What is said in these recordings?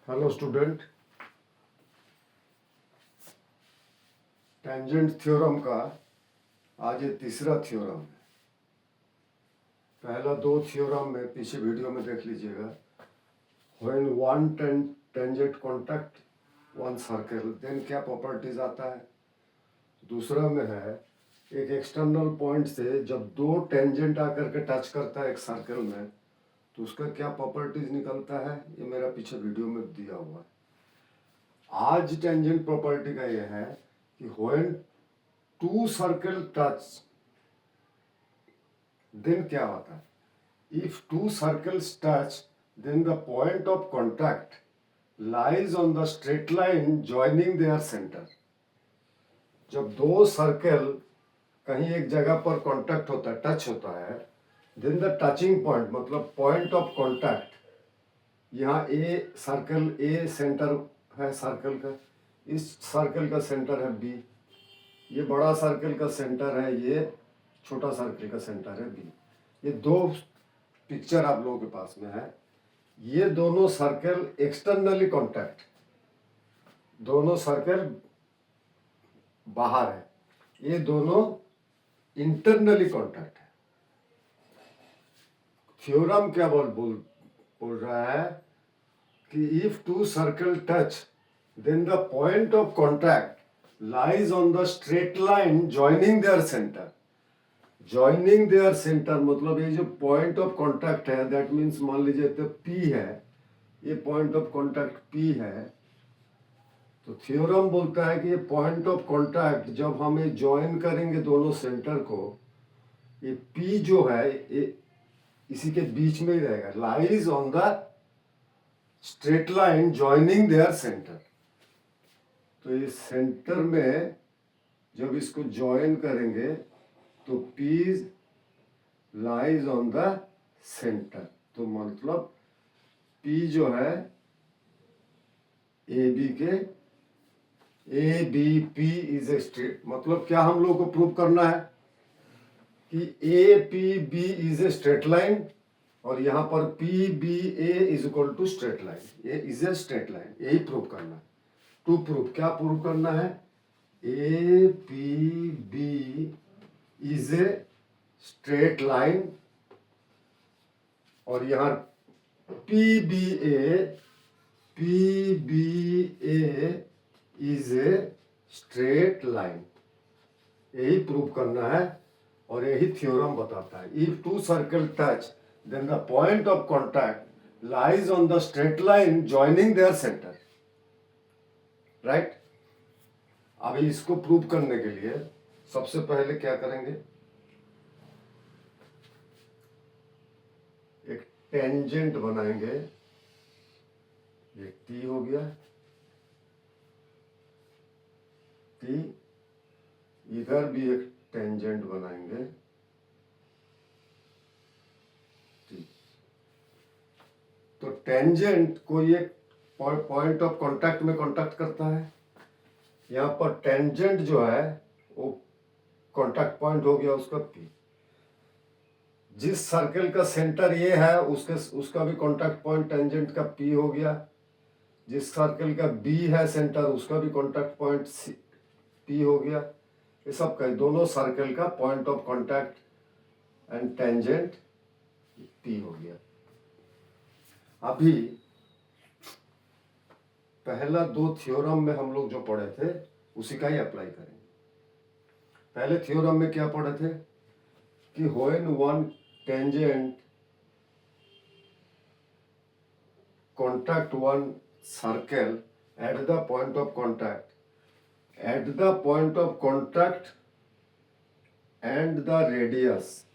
Hello student, tangent theorem का आज ये तीसरा थ्योरम है। पहला दो थ्योरम में पीछे वीडियो में देख लीजिएगा। When one tangent contact one circle then क्या प्रॉपर्टीज आता है। दूसरा में है एक एक्सटर्नल पॉइंट से जब दो टेंजेंट आकर के टच करता है एक सर्कल में तो उसका क्या प्रॉपर्टीज निकलता है, ये मेरा पीछे वीडियो में दिया हुआ है। आज टेंजेंट प्रॉपर्टी का ये है कि when two circle touch then क्या होता है। If two circles touch then the point of contact lies on the straight line joining their centre. जब दो सर्कल कहीं एक जगह पर कॉन्टैक्ट होता है, टच होता है, देन द टचिंग पॉइंट मतलब पॉइंट ऑफ कॉन्टैक्ट, यहाँ ए सर्कल ए सेंटर है सर्कल का, इस सर्कल का सेंटर है बी, ये बड़ा सर्कल का सेंटर है, ये छोटा सर्कल का सेंटर है बी। ये दो पिक्चर आप लोगों के पास में है। ये दोनों सर्कल एक्सटर्नली कॉन्टैक्ट, दोनों सर्कल बाहर है, ये दोनों इंटरनली कॉन्टैक्ट है। थ्योरम क्या बोल रहा है कि if two circle touch then the point of contact lies on the straight line joining their center. Joining their center मतलब ये जो point of contact है, that means मान लीजिए तो P है, ये point of contact P है, तो थ्योरम बोलता है कि ये point of contact जब हम ये join करेंगे दोनों सेंटर को, ये P जो है ये इसी के बीच में ही रहेगा, lies on the straight line joining their center। तो इस सेंटर में जब इसको ज्वाइन करेंगे तो P lies on the centre, तो मतलब P जो है ए बी के A B P is a straight, मतलब क्या हम लोग को प्रूव करना है कि A P B is a straight line और यहाँ पर P B A is equal to straight line, A is a straight line, यही प्रूव करना है। टू प्रूव क्या प्रूव करना है, A P B is a straight line और यहाँ P B A is a straight line, यही prove करना है और यही थ्योरम बताता है। If two circle touch then the point of contact lies on the straight line joining their centre, right. अभी इसको प्रूव करने के लिए सबसे पहले क्या करेंगे, एक टेंजेंट बनाएंगे, ये टी हो गया, टी, इधर भी एक टेंजेंट बनाएंगे टी। तो टेंजेंट कोई एक पॉइंट ऑफ कांटेक्ट में कांटेक्ट करता है, यहाँ पर टेंजेंट जो है वो कांटेक्ट पॉइंट हो गया उसका पी। जिस सर्कल का सेंटर ये है उसका भी कांटेक्ट पॉइंट टेंजेंट का पी हो गया। जिस सर्कल का बी है सेंटर उसका भी कांटेक्ट पॉइंट पी हो गया। ये सब का दोनों सर्कल का point of contact and tangent P हो गया। अभी पहला दो थ्योरम में हम लोग जो पढ़े थे उसी का ही अप्लाई करेंगे। पहले थ्योरम में क्या पढ़े थे कि when one tangent contact one circle at the point of contact, at the point of contact and the radius,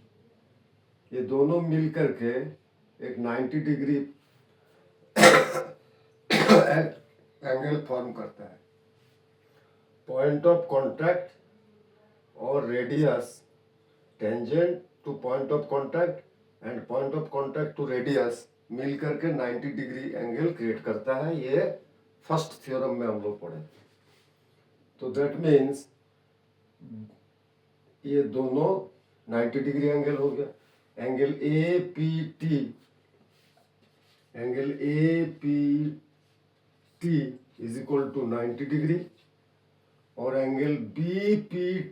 ये दोनों मिलकर के एक 90 डिग्री एंगल फॉर्म करता है। पॉइंट ऑफ कांटेक्ट और radius, tangent to point of contact and point of contact to radius मिल करके 90 डिग्री एंगल क्रिएट करता है। ये फर्स्ट थ्योरम में हम लोग पढ़े। तो दैट मीन्स ये दोनों 90 डिग्री एंगल हो गया। Angle A P T, angle A P T is equal to 90 degree और angle B P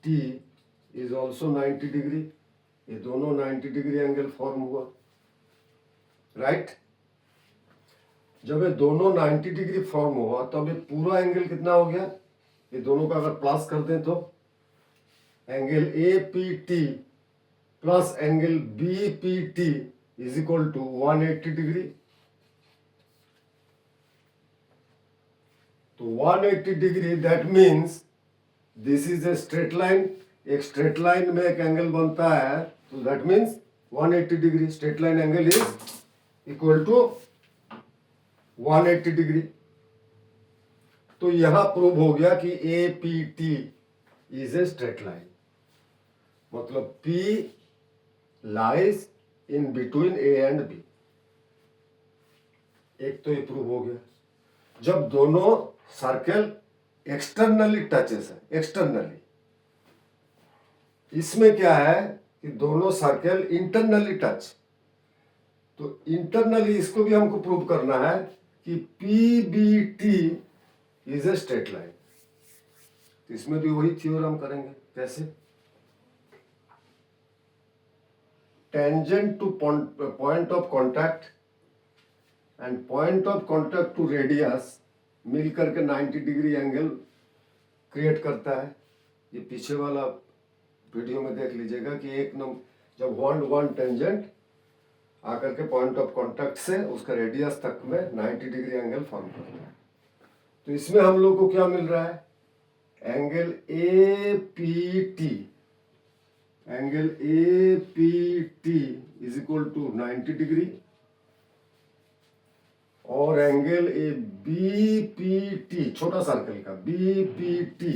T is also 90 degree. ये दोनों 90 डिग्री एंगल फॉर्म हुआ, राइट। जब ये दोनों 90 डिग्री फॉर्म हुआ तब ये पूरा एंगल कितना हो गया, ये दोनों का अगर प्लस कर दें तो angle A P T plus angle B P T is equal to 180 degree. तो 180 degree that means this is a straight line. एक स्ट्रेट लाइन में एक एंगल बनता है तो that means 180 degree straight line angle is equal to 180 degree. तो यहां prove हो गया कि A P T is a straight line, मतलब P lies in between A and B. एक तो ये प्रूव हो गया। जब दोनों सर्कल एक्सटर्नली टचेस है, एक्सटर्नली, इसमें क्या है कि दोनों सर्कल इंटरनली टच, तो इंटरनली इसको भी हमको प्रूव करना है कि P B T is a straight line. तो इसमें भी वही थ्योरम करेंगे। कैसे? Tangent to point of contact and point of contact to radius मिलकर के 90 डिग्री एंगल क्रिएट करता है। ये पीछे वाला वीडियो में देख लीजिएगा कि एक नंबर जब वन टेंजेंट आकर के पॉइंट ऑफ कॉन्टैक्ट से उसका रेडियस तक में 90 डिग्री एंगल फॉर्म करता है। तो इसमें हम लोग को क्या मिल रहा है, angle A P T, angle A P T is equal to 90 degree और angle A B P T, छोटा सर्कल का B P T,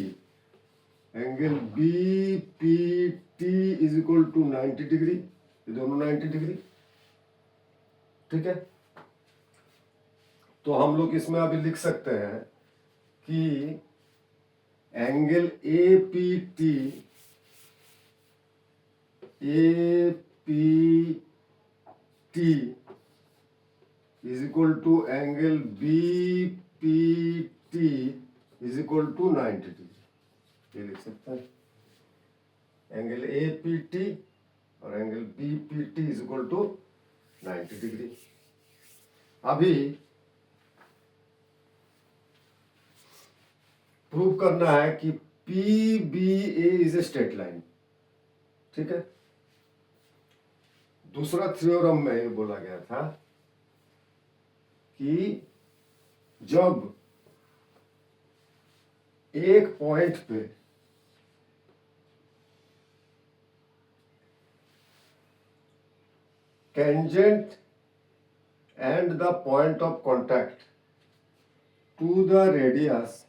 angle B P T is equal to 90 degree. ये दोनों 90 डिग्री, ठीक है। तो हम लोग इसमें अभी लिख सकते हैं कि angle A P T is equal to angle B P T is equal to 90 degree. ये लिख सकते हैं, एंगल ए पी टी और angle B P T is equal to 90 degree. अभी प्रूव करना है कि P B A is a straight line, ठीक है। दूसरा थ्योरम में ये बोला गया था कि जब एक पॉइंट पे tangent and the point of contact to the radius,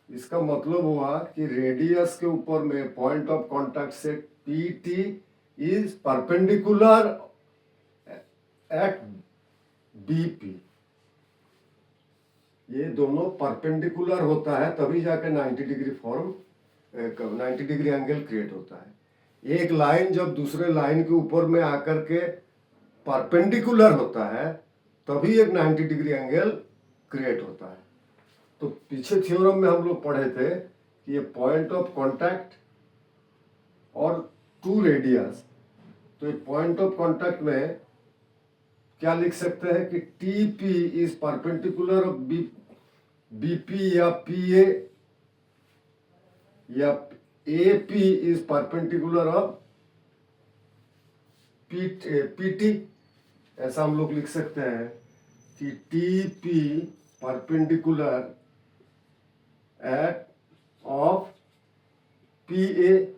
इसका मतलब हुआ कि रेडियस के ऊपर में पॉइंट ऑफ कॉन्टैक्ट से P T is perpendicular at B P. ये दोनों परपेंडिकुलर होता है तभी जाके 90 degree form 90 degree angle create होता है। एक लाइन जब दूसरे लाइन के ऊपर में आकर के परपेंडिकुलर होता है तभी एक 90 डिग्री एंगल क्रिएट होता है। तो पीछे थ्योरम में हम लोग पढ़े थे कि ये पॉइंट ऑफ कांटेक्ट और टू रेडियस, तो ये पॉइंट ऑफ कांटेक्ट में क्या लिख सकते हैं कि T P is perpendicular of B P या पी या A P is perpendicular of P T. ऐसा हम लोग लिख सकते हैं कि T P perpendicular at of P A,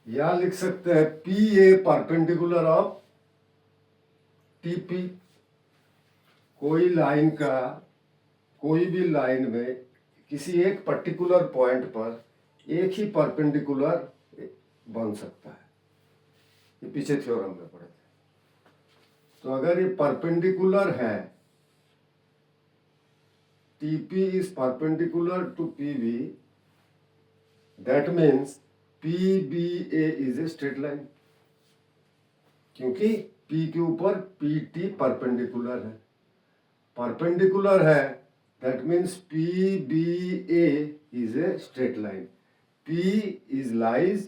या लिख सकते हैं P A perpendicular of T P. कोई लाइन का कोई भी लाइन में किसी एक पर्टिकुलर पॉइंट पर एक ही परपेंडिकुलर बन सकता है। ये पीछे थ्योरम में पढ़े थे। तो अगर ये परपेंडिकुलर है, TP is perpendicular to PB, that means PBA is a straight line. क्योंकि P के ऊपर PT परपेंडिकुलर है, that means PBA is a straight line. P is lies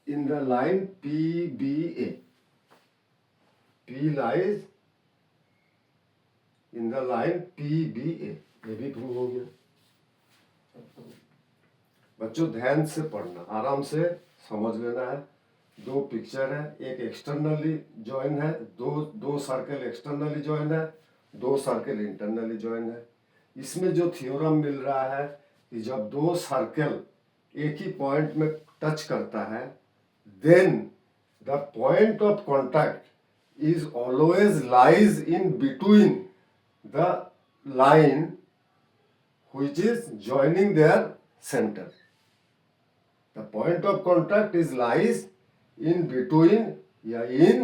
in the line PBA. P lies in the line PBA. ये भी prove हो गया. बच्चों ध्यान से पढ़ना, आराम से समझ लेना है. दो पिक्चर है, एक एक्सटर्नली ज्वाइन है, दो सर्कल एक्सटर्नली ज्वाइन है, दो सर्कल इंटरनली ज्वाइन है. इसमें जो थ्योरम मिल रहा है कि जब दो सर्कल एक ही पॉइंट में टच करता है, then the point of contact is always lies in between the line which is joining their center. The point of contact is lies in between, in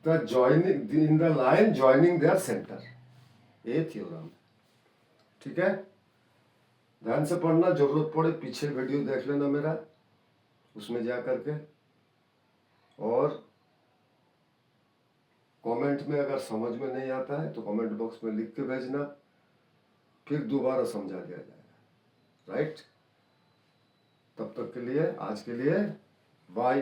the line joining their center. ये theorem. ठीक है, ध्यान से पढ़ना. जरूरत पड़े पीछे video देख लेना मेरा, उसमें जा करके. और कमेंट में अगर समझ में नहीं आता है तो कमेंट बॉक्स में लिख के भेजना, फिर दोबारा समझा दिया जाएगा. राइट? तब तक के लिए, आज के लिए बाय.